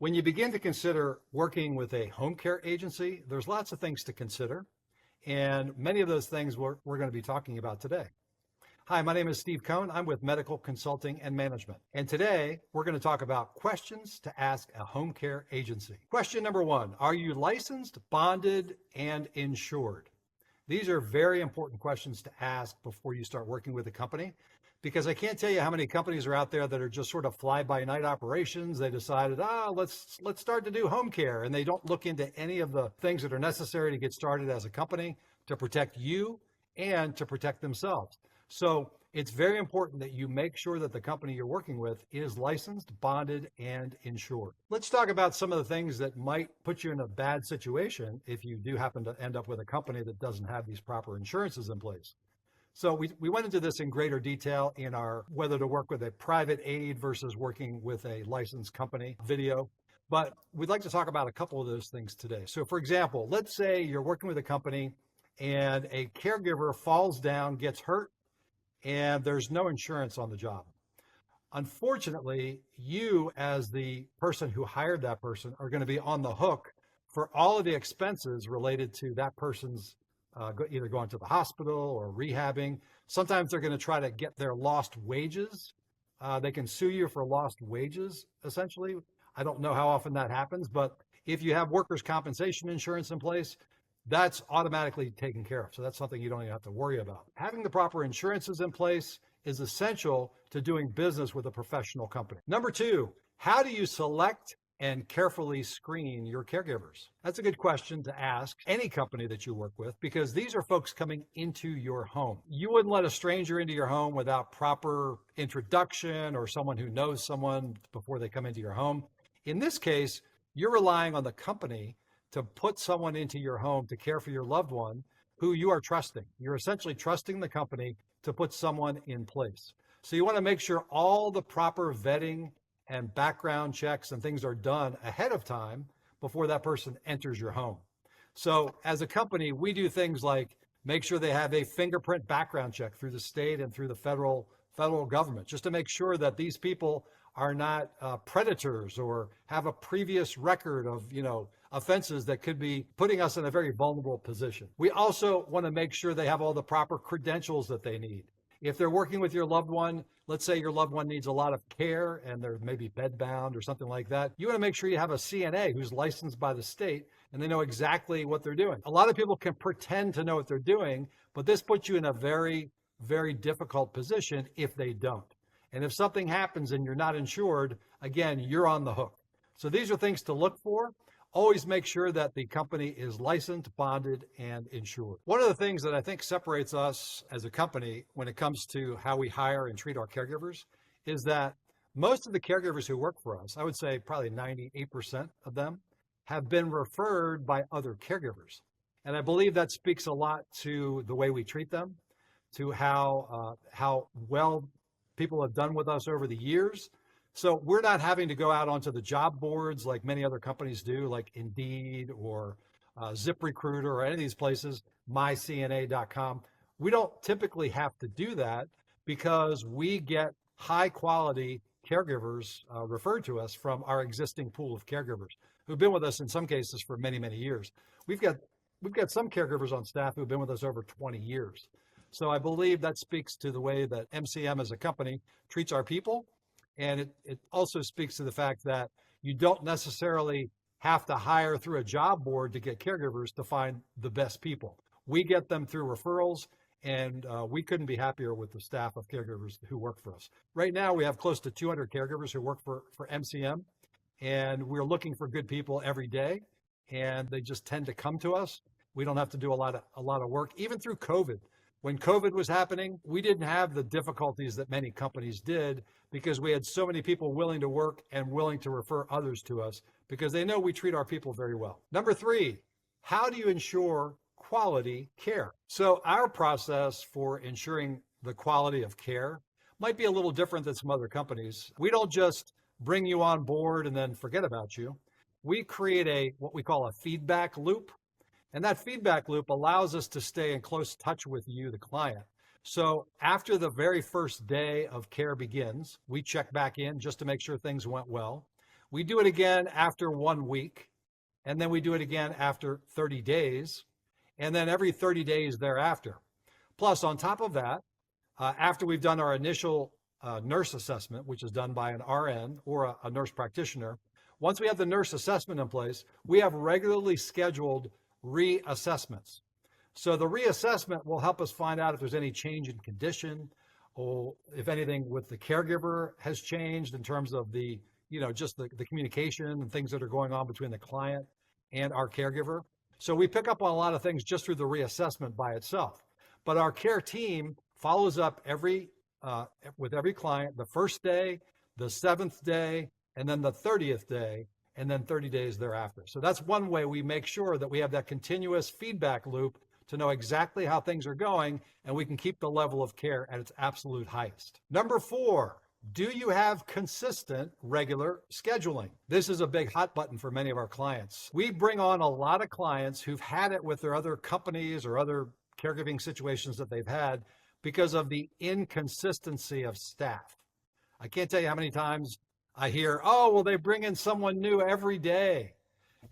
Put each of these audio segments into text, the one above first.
When you begin to consider working with a home care agency, there's lots of things to consider, and many of those things we're going to be talking about today. Hi, my name is Steve Cohn. I'm with Medical Consulting and Management. And today we're going to talk about questions to ask a home care agency. Question number one, are you licensed, bonded, and insured? These are very important questions to ask before you start working with a company, because I can't tell you how many companies are out there that are just sort of fly-by-night operations. They decided, let's start to do home care, and they don't look into any of the things that are necessary to get started as a company to protect you and to protect themselves. So it's very important that you make sure that the company you're working with is licensed, bonded, and insured. Let's talk about some of the things that might put you in a bad situation if you do happen to end up with a company that doesn't have these proper insurances in place. So we went into this in greater detail in our whether to work with a private aid versus working with a licensed company video, but we'd like to talk about a couple of those things today. So for example, let's say you're working with a company and a caregiver falls down, gets hurt, and there's no insurance on the job. Unfortunately, you as the person who hired that person are going to be on the hook for all of the expenses related to that person's either going to the hospital or rehabbing. Sometimes they're going to try to get their lost wages. They can sue you for lost wages, essentially. I don't know how often that happens, but if you have workers' compensation insurance in place, that's automatically taken care of. So that's something you don't even have to worry about. Having the proper insurances in place is essential to doing business with a professional company. Number two, how do you select and carefully screen your caregivers? That's a good question to ask any company that you work with, because these are folks coming into your home. You wouldn't let a stranger into your home without proper introduction or someone who knows someone before they come into your home. In this case, you're relying on the company to put someone into your home to care for your loved one who you are trusting. You're essentially trusting the company to put someone in place. So you want to make sure all the proper vetting and background checks and things are done ahead of time before that person enters your home. So as a company, we do things like make sure they have a fingerprint background check through the state and through the federal government, just to make sure that these people are not predators or have a previous record of, offenses that could be putting us in a very vulnerable position. We also want to make sure they have all the proper credentials that they need. If they're working with your loved one, let's say your loved one needs a lot of care and they're maybe bedbound or something like that, you want to make sure you have a CNA who's licensed by the state and they know exactly what they're doing. A lot of people can pretend to know what they're doing, but this puts you in a very, very difficult position if they don't. And if something happens and you're not insured, again, you're on the hook. So these are things to look for. Always make sure that the company is licensed, bonded, and insured. One of the things that I think separates us as a company when it comes to how we hire and treat our caregivers is that most of the caregivers who work for us, I would say probably 98% of them, have been referred by other caregivers. And I believe that speaks a lot to the way we treat them, to how well people have done with us over the years. So we're not having to go out onto the job boards like many other companies do, like Indeed or ZipRecruiter or any of these places, mycna.com. We don't typically have to do that because we get high quality caregivers referred to us from our existing pool of caregivers who've been with us in some cases for many, many years. We've got some caregivers on staff who've been with us over 20 years. So I believe that speaks to the way that MCM as a company treats our people. And it also speaks to the fact that you don't necessarily have to hire through a job board to get caregivers to find the best people. We get them through referrals, and we couldn't be happier with the staff of caregivers who work for us. Right now, we have close to 200 caregivers who work for MCM, and we're looking for good people every day, and they just tend to come to us. We don't have to do a lot of work, even through COVID. When COVID was happening, we didn't have the difficulties that many companies did because we had so many people willing to work and willing to refer others to us because they know we treat our people very well. Number three, how do you ensure quality care? So our process for ensuring the quality of care might be a little different than some other companies. We don't just bring you on board and then forget about you. We create what we call a feedback loop. And that feedback loop allows us to stay in close touch with you, the client. So after the very first day of care begins, we check back in just to make sure things went well. We do it again after 1 week, and then we do it again after 30 days, and then every 30 days thereafter. Plus, on top of that, after we've done our initial nurse assessment, which is done by an RN or a nurse practitioner, once we have the nurse assessment in place, we have regularly scheduled reassessments. So the reassessment will help us find out if there's any change in condition, or if anything with the caregiver has changed in terms of the, just the communication and things that are going on between the client and our caregiver. So we pick up on a lot of things just through the reassessment by itself. But our care team follows up with every client, the first day, the 7th day, and then the 30th day, and then 30 days thereafter. So that's one way we make sure that we have that continuous feedback loop to know exactly how things are going, and we can keep the level of care at its absolute highest. Number 4, do you have consistent, regular scheduling? This is a big hot button for many of our clients. We bring on a lot of clients who've had it with their other companies or other caregiving situations that they've had because of the inconsistency of staff. I can't tell you how many times I hear, oh, well, they bring in someone new every day.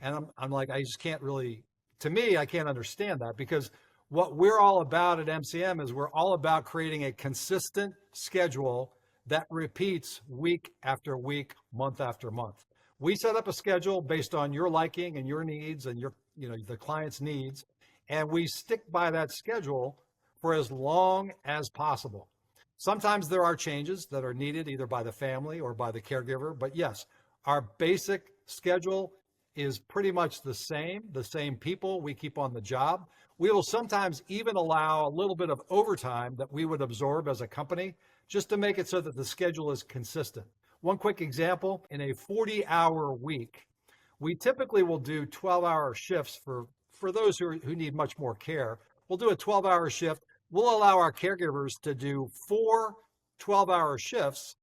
And I'm like, I just can't really, to me, I can't understand that, because what we're all about at MCM is we're all about creating a consistent schedule that repeats week after week, month after month. We set up a schedule based on your liking and your needs and the client's needs, and we stick by that schedule for as long as possible. Sometimes there are changes that are needed either by the family or by the caregiver, but yes, our basic schedule is pretty much the same people we keep on the job. We will sometimes even allow a little bit of overtime that we would absorb as a company just to make it so that the schedule is consistent. One quick example, in a 40-hour week, we typically will do 12-hour shifts for those who need much more care. We'll do a 12-hour shift. We'll allow our caregivers to do 4 12-hour shifts,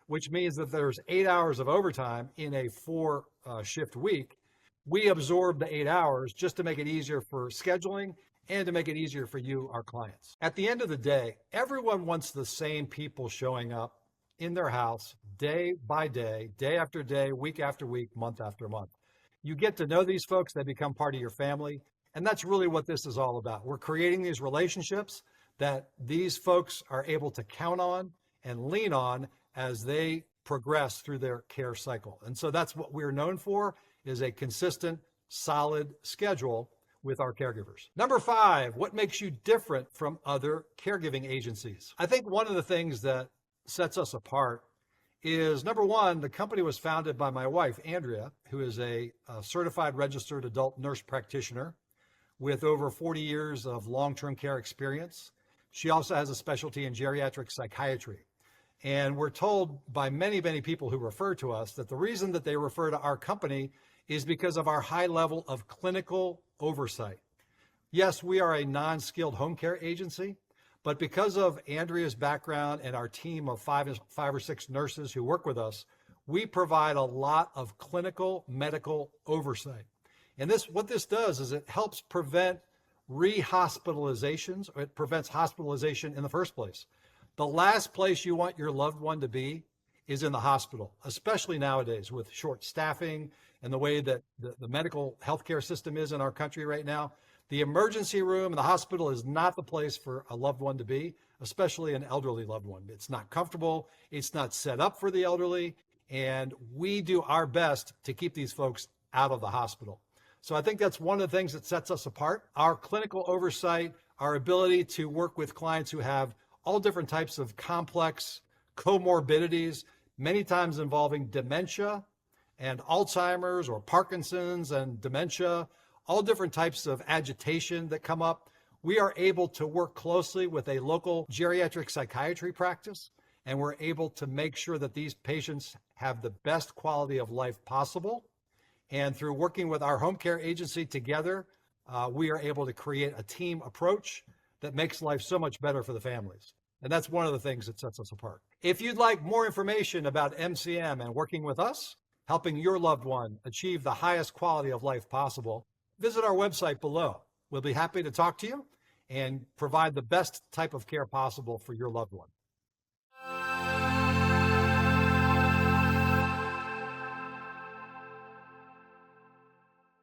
which means that there's 8 hours of overtime in a 4-shift week. We absorb the 8 hours just to make it easier for scheduling and to make it easier for you, our clients. At the end of the day, everyone wants the same people showing up in their house day by day after day, week after week, month after month. You get to know these folks, they become part of your family. And that's really what this is all about. We're creating these relationships that these folks are able to count on and lean on as they progress through their care cycle. And so that's what we're known for, is a consistent, solid schedule with our caregivers. Number 5, what makes you different from other caregiving agencies? I think one of the things that sets us apart is, number 1, the company was founded by my wife, Andrea, who is a certified registered adult nurse practitioner with over 40 years of long-term care experience. She also has a specialty in geriatric psychiatry. And we're told by many, many people who refer to us that the reason that they refer to our company is because of our high level of clinical oversight. Yes, we are a non-skilled home care agency, but because of Andrea's background and our team of 5 or 6 nurses who work with us, we provide a lot of clinical medical oversight. And what this does is it helps prevent rehospitalizations, or it prevents hospitalization in the first place. The last place you want your loved one to be is in the hospital, especially nowadays with short staffing and the way that the medical healthcare system is in our country right now. The emergency room and the hospital is not the place for a loved one to be, especially an elderly loved one. It's not comfortable. It's not set up for the elderly. And we do our best to keep these folks out of the hospital. So I think that's one of the things that sets us apart. Our clinical oversight, our ability to work with clients who have all different types of complex comorbidities, many times involving dementia and Alzheimer's or Parkinson's and dementia, all different types of agitation that come up. We are able to work closely with a local geriatric psychiatry practice, and we're able to make sure that these patients have the best quality of life possible. And through working with our home care agency together, we are able to create a team approach that makes life so much better for the families. And that's one of the things that sets us apart. If you'd like more information about MCM and working with us, helping your loved one achieve the highest quality of life possible, visit our website below. We'll be happy to talk to you and provide the best type of care possible for your loved one.